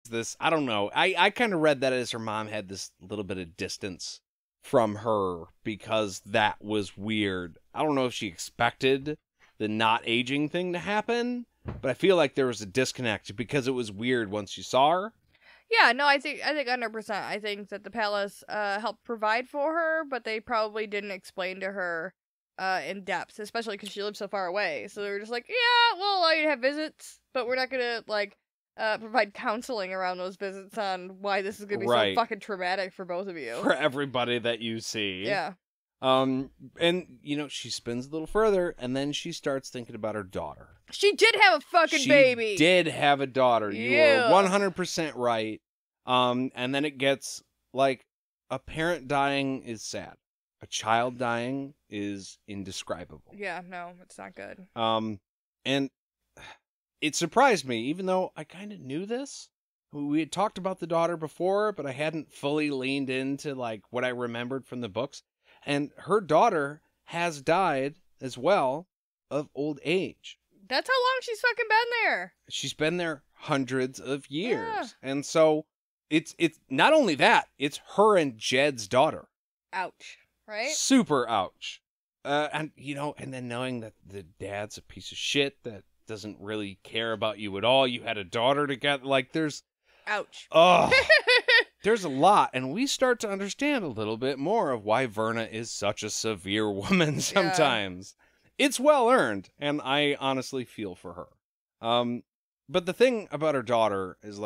this, I don't know. I kind of read that as her mom had this little bit of distance from her because that was weird. I don't know if she expected the not aging thing to happen, but I feel like there was a disconnect because it was weird once you saw her. Yeah, no, I think 100%. I think that the palace helped provide for her, but they probably didn't explain to her in depth, especially because she lived so far away. So they were just like, yeah, we'll allow you to have visits, but we're not gonna provide counseling around those visits on why this is gonna be so fucking traumatic for both of you. For everybody that you see. Yeah. And, she spins a little further, and then she starts thinking about her daughter. She did have a fucking baby! She did have a daughter. You are 100% right. And then it gets, a parent dying is sad. A child dying is indescribable. Yeah, no, it's not good. And it surprised me, even though I kind of knew this. We had talked about the daughter before, but I hadn't fully leaned into, what I remembered from the books. And her daughter has died as well of old age. That's how long she's fucking been there. She's been there hundreds of years. Yeah. And so it's not only that, it's her and Jed's daughter. Ouch. Right? Super ouch. And then knowing that the dad's a piece of shit that doesn't really care about you at all. You had a daughter together. There's... Ouch. Oh. There's a lot, and we start to understand a little bit more of why Verna is such a severe woman sometimes. Yeah. It's well earned, and I honestly feel for her. But the thing about her daughter is,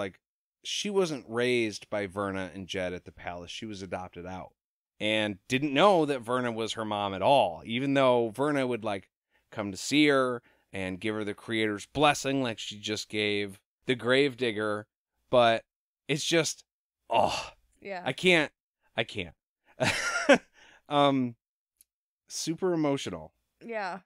she wasn't raised by Verna and Jed at the palace. She was adopted out, and didn't know that Verna was her mom at all, even though Verna would, come to see her and give her the creator's blessing like she just gave the Gravedigger, but it's just... Oh, yeah. I can't. Super emotional. Yeah.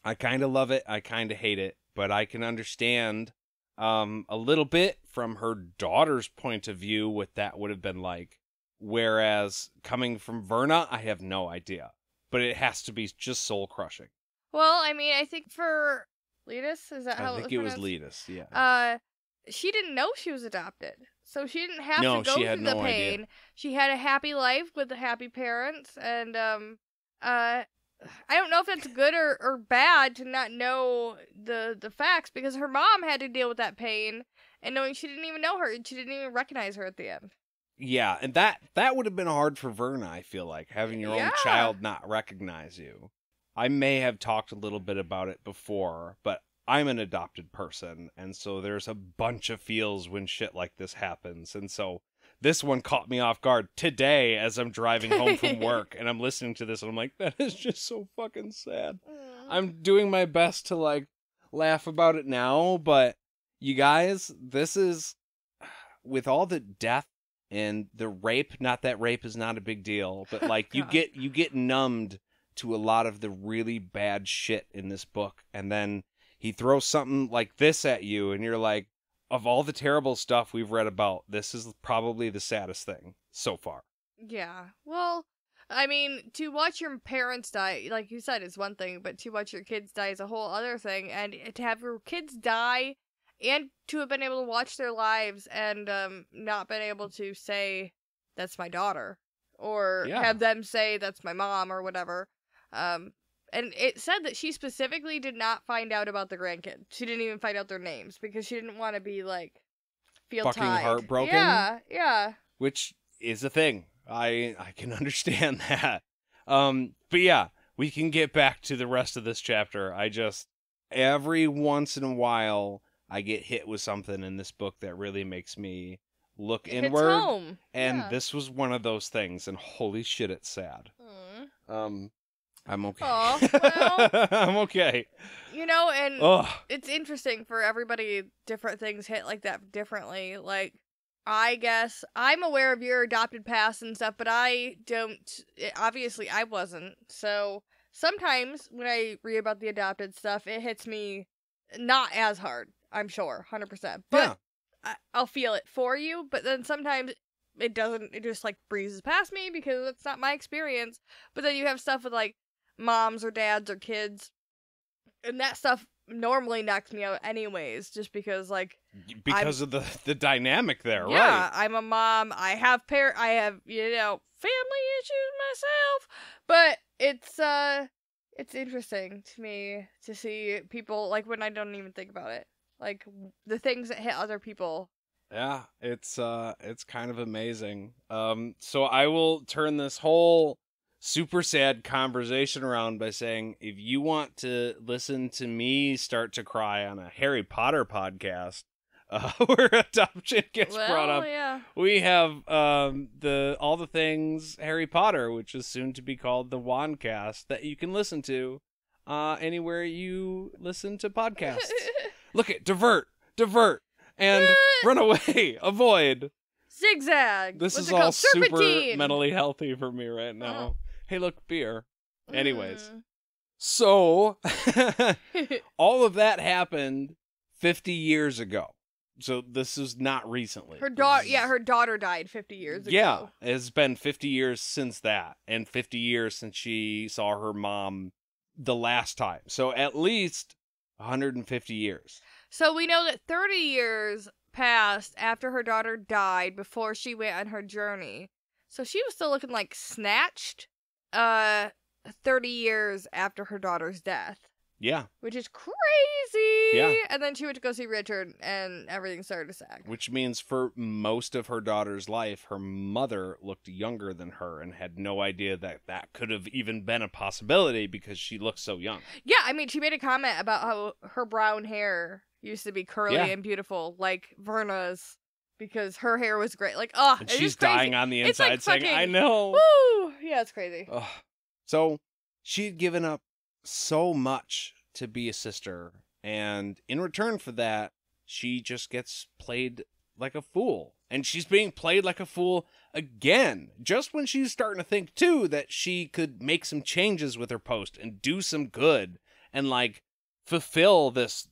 I kind of love it. I kind of hate it, but I can understand a little bit from her daughter's point of view what that would have been like. Whereas coming from Verna, I have no idea, but it has to be just soul crushing. Well, I mean, I think for Letus, is that how I think it was Letus, yeah. She didn't know she was adopted. So she didn't have to go through the pain. Idea. She had a happy life with happy parents, and I don't know if that's good or bad to not know the facts, because her mom had to deal with that pain, and knowing she didn't even know her, she didn't even recognize her at the end. Yeah, and that would have been hard for Verna, I feel like, having your own child not recognize you. I may have talked a little bit about it before, but I'm an adopted person, and so there's a bunch of feels when shit like this happens, and so this one caught me off guard today as I'm driving home from work, and I'm listening to this, and I'm like, that is just so fucking sad. I'm doing my best to, laugh about it now, but you guys, this is, with all the death and the rape, not that rape is not a big deal, but, you get numbed to a lot of the really bad shit in this book, and then he throws something like this at you, and you're like, of all the terrible stuff we've read about, this is probably the saddest thing so far. Yeah. Well, I mean, to watch your parents die, like you said, is one thing, but to watch your kids die is a whole other thing. And to have your kids die, and to have been able to watch their lives and not been able to say, that's my daughter, or have them say, that's my mom, or whatever. And it said that she specifically did not find out about the grandkids. She didn't even find out their names because she didn't want to be, feel fucking tied. Heartbroken. Yeah. Which is a thing. I can understand that. But yeah, we can get back to the rest of this chapter. Every once in a while, I get hit with something in this book that really makes me look inward. Home. And this was one of those things, and holy shit, it's sad. I'm okay. Well, I'm okay. And it's interesting for everybody, different things hit like that differently. I guess I'm aware of your adopted past and stuff, but I don't, obviously I wasn't. So sometimes when I read about the adopted stuff, it hits me not as hard, I'm sure, 100%. But I'll feel it for you, but then sometimes it doesn't, it just breezes past me because it's not my experience. But then you have stuff with moms or dads or kids, and that stuff normally knocks me out anyways, just because Because of the dynamic there, right? Yeah, I'm a mom. I have family issues myself, but it's interesting to me to see people like when I don't even think about it, like the things that hit other people. Yeah, it's kind of amazing. So I will turn this whole super sad conversation around by saying, if you want to listen to me start to cry on a Harry Potter podcast, where adoption gets brought up, yeah. we have all the things Harry Potter, which is soon to be called the Wandcast, that you can listen to anywhere you listen to podcasts. Look at divert, and run away, avoid. Zigzag. This What's is it all called? super Serpentine. mentally healthy for me right now. Oh. Hey, look, beer. Anyways, so all of that happened 50 years ago. So this is not recently. Her daughter died 50 years ago. Yeah, it's been 50 years since that, and 50 years since she saw her mom the last time. So at least 150 years. So we know that 30 years passed after her daughter died before she went on her journey. So she was still looking like snatched 30 years after her daughter's death. Yeah. Which is crazy. Yeah. And then she went to go see Richard and everything started to sag. Which means for most of her daughter's life, her mother looked younger than her and had no idea that that could have even been a possibility because she looked so young. Yeah, I mean, she made a comment about how her brown hair used to be curly and beautiful like Verna's because her hair was great. Like, and she's dying on the inside like saying, I know. Woo! Yeah, it's crazy. Ugh. So she'd given up so much to be a sister, and in return for that, she just gets played like a fool. And she's being played like a fool again, just when she's starting to think, too, that she could make some changes with her post and do some good and, like, fulfill this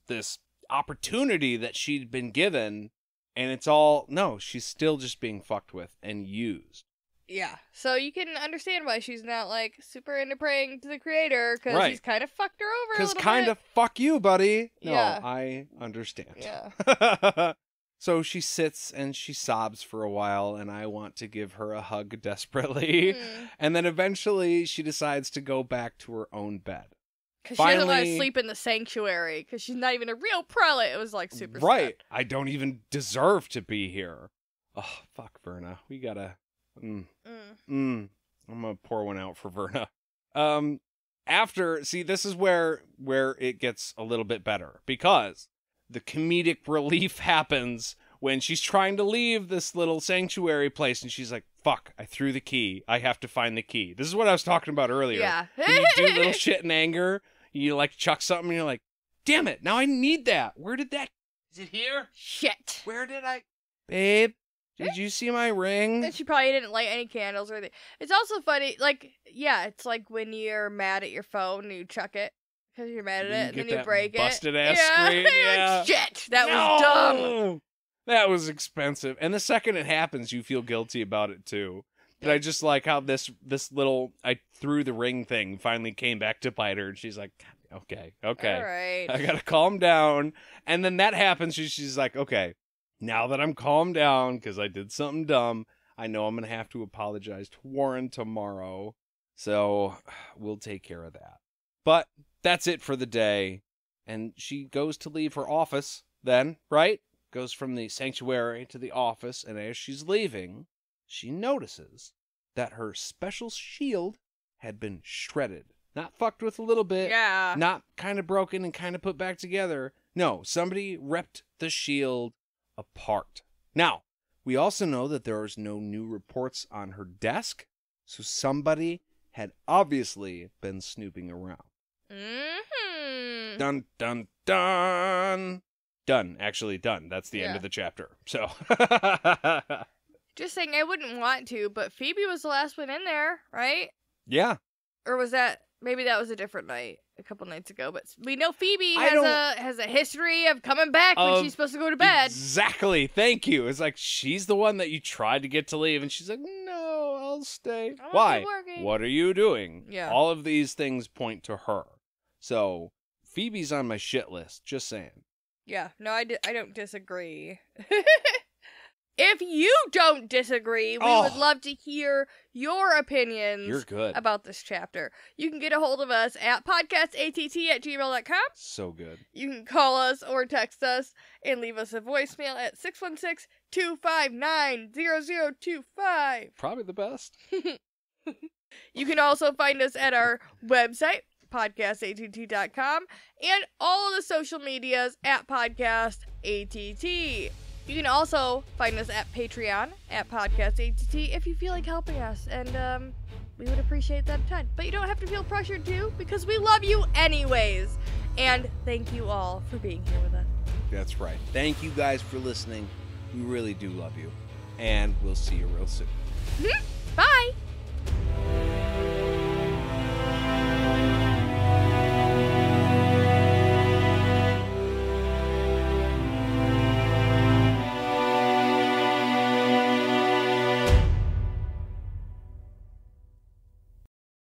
opportunity that she'd been given. And it's all, no, she's still just being fucked with and used. Yeah, so you can understand why she's not, like, super into praying to the creator, because he's kind of fucked her over a little bit. Because kind of fuck you, buddy. No, yeah. I understand. Yeah. So she sits and she sobs for a while, and I want to give her a hug desperately. And then eventually she decides to go back to her own bed. Because she doesn't want to sleep in the sanctuary, because she's not even a real prelate. It was, like, super sad. I don't even deserve to be here. Oh, fuck, Verna. We gotta... I'm gonna pour one out for Verna. This is where it gets a little bit better, because the comedic relief happens when she's trying to leave this little sanctuary place, and she's like, fuck, I threw the key. I have to find the key. This is what I was talking about earlier. Yeah. When you do little shit in anger, you like chuck something, and you're like, damn it, now I need that. Where did that... Is it here? Shit. Where did I... Babe? Did you see my ring? And she probably didn't light any candles or anything. It's also funny, like, yeah, it's like when you're mad at your phone and you chuck it because you're mad at it, and then you break busted it. Busted-ass screen. Yeah. Like, shit, that was dumb. That was expensive. And the second it happens, you feel guilty about it, too. But I just like how this little, I threw the ring thing finally came back to bite her, and she's like, okay. All right. I gotta calm down. And then that happens, she's like, okay. Now that I'm calmed down because I did something dumb, I know I'm going to have to apologize to Warren tomorrow. So we'll take care of that. But that's it for the day. And she goes to leave her office then, right? Goes from the sanctuary to the office. And as she's leaving, she notices that her special shield had been shredded. Not fucked with a little bit. Yeah. Not kind of broken and kind of put back together. No, somebody ripped the shield apart. Now, we also know that there is no new reports on her desk, so somebody had obviously been snooping around. Dun, dun, dun. Done. Actually, done. That's the end of the chapter. So. Just saying, I wouldn't want to, but Phoebe was the last one in there, right? Yeah. Or was that... Maybe that was a different night, a couple nights ago. But we know Phoebe has a history of coming back when she's supposed to go to bed. Exactly. Thank you. It's like she's the one that you tried to get to leave, and she's like, no, I'll stay. Why? What are you doing? Yeah. All of these things point to her. So Phoebe's on my shit list. Just saying. Yeah, no, I don't disagree. If you don't disagree, we would love to hear your opinions You're good. about this chapter. You can get a hold of us at podcastatt@gmail.com. So good. You can call us or text us and leave us a voicemail at 616-259-0025. Probably the best. You can also find us at our website, podcastatt.com, and all of the social medias at podcastatt. You can also find us at Patreon at podcastatt if you feel like helping us, and we would appreciate that a ton. But you don't have to feel pressured to, because we love you anyways. And thank you all for being here with us. That's right. Thank you guys for listening. We really do love you. And we'll see you real soon. Bye!